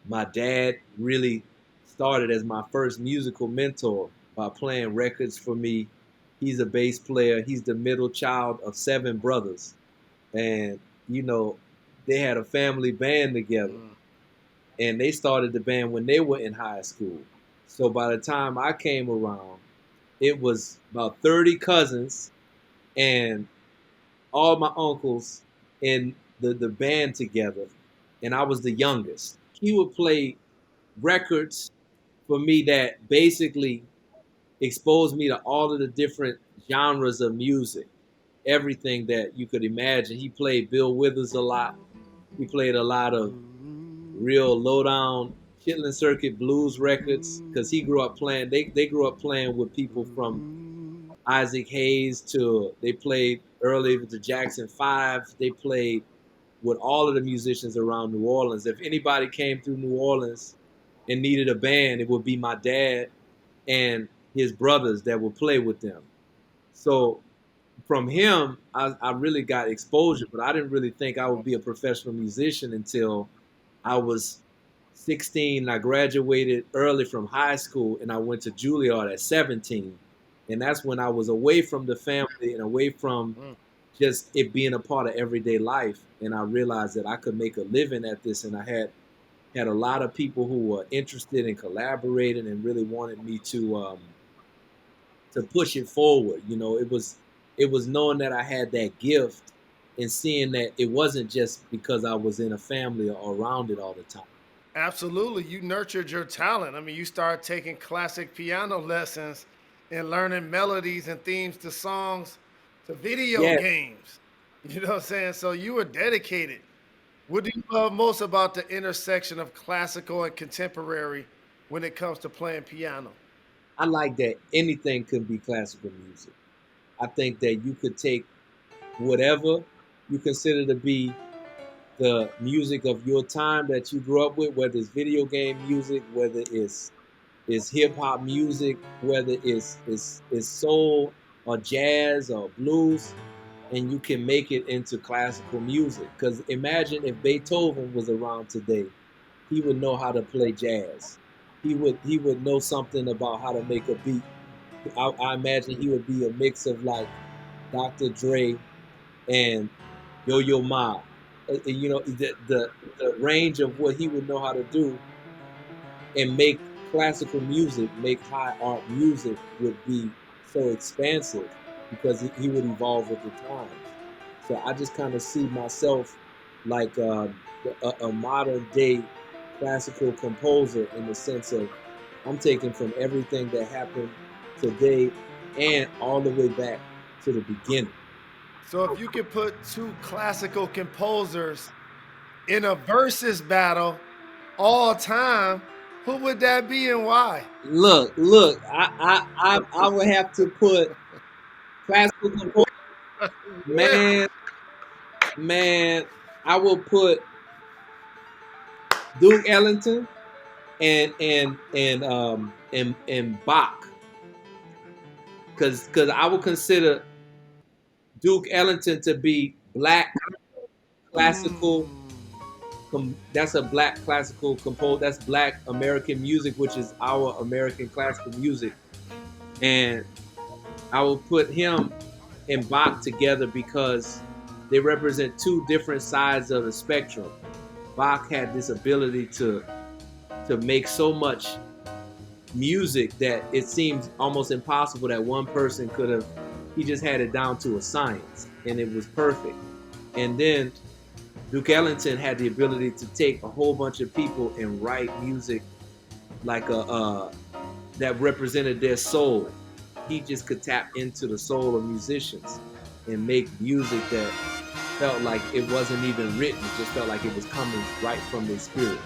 My dad really started as my first musical mentor by playing records for me. He's a bass player. He's the middle child of 7 brothers. And, you know, they had a family band together. Mm. And they started the band when they were in high school. So by the time I came around, it was about 30 cousins and all my uncles in the band together. And I was the youngest. He would play records for me that basically exposed me to all of the different genres of music, everything that you could imagine. He played Bill Withers a lot. He played a lot of real low down Chitlin Circuit blues records because he grew up playing. They grew up playing with people from Isaac Hayes to they played early with the Jackson Five. They played with all of the musicians around New Orleans. If anybody came through New Orleans and needed a band, it would be my dad and his brothers that would play with them. So from him, I really got exposure, but I didn't really think I would be a professional musician until I was 16. I graduated early from high school and I went to Juilliard at 17. And that's when I was away from the family and away from Mm. just it being a part of everyday life. And I realized that I could make a living at this. And I had a lot of people who were interested in collaborating and really wanted me to push it forward. You know, it was knowing that I had that gift and seeing that it wasn't just because I was in a family or around it all the time. Absolutely. You nurtured your talent. I mean, you started taking classic piano lessons and learning melodies and themes to songs to video Yeah, games. You know what I'm saying? So you were dedicated. What do you love most about the intersection of classical and contemporary when it comes to playing piano? I like that anything could be classical music. I think that you could take whatever you consider to be the music of your time that you grew up with, whether it's video game music, whether it's hip hop music, whether it's soul or jazz or blues, and you can make it into classical music. Because imagine if Beethoven was around today, he would know how to play jazz. He would know something about how to make a beat. I imagine he would be a mix of like Dr. Dre and Yo-Yo Ma. You know the range of what he would know how to do and make classical music, make high art music would be so expansive because he would evolve with the times. So I just kind of see myself like a modern day classical composer in the sense of I'm taking from everything that happened today and all the way back to the beginning. So if you could put two classical composers in a versus battle all time, who would that be and why? Look, I would have to put classical composer. Yeah. Man, man, I will put Duke Ellington and Bach because I would consider Duke Ellington to be black classical. Mm. That's a black classical compose. That's black American music, which is our American classical music, and I will put him and Bach together because they represent two different sides of the spectrum. Bach had this ability to make so much music that it seems almost impossible that one person could have. He just had it down to a science and it was perfect. And then Duke Ellington had the ability to take a whole bunch of people and write music like a that represented their soul. He just could tap into the soul of musicians and make music that felt like it wasn't even written. It just felt like it was coming right from their spirit.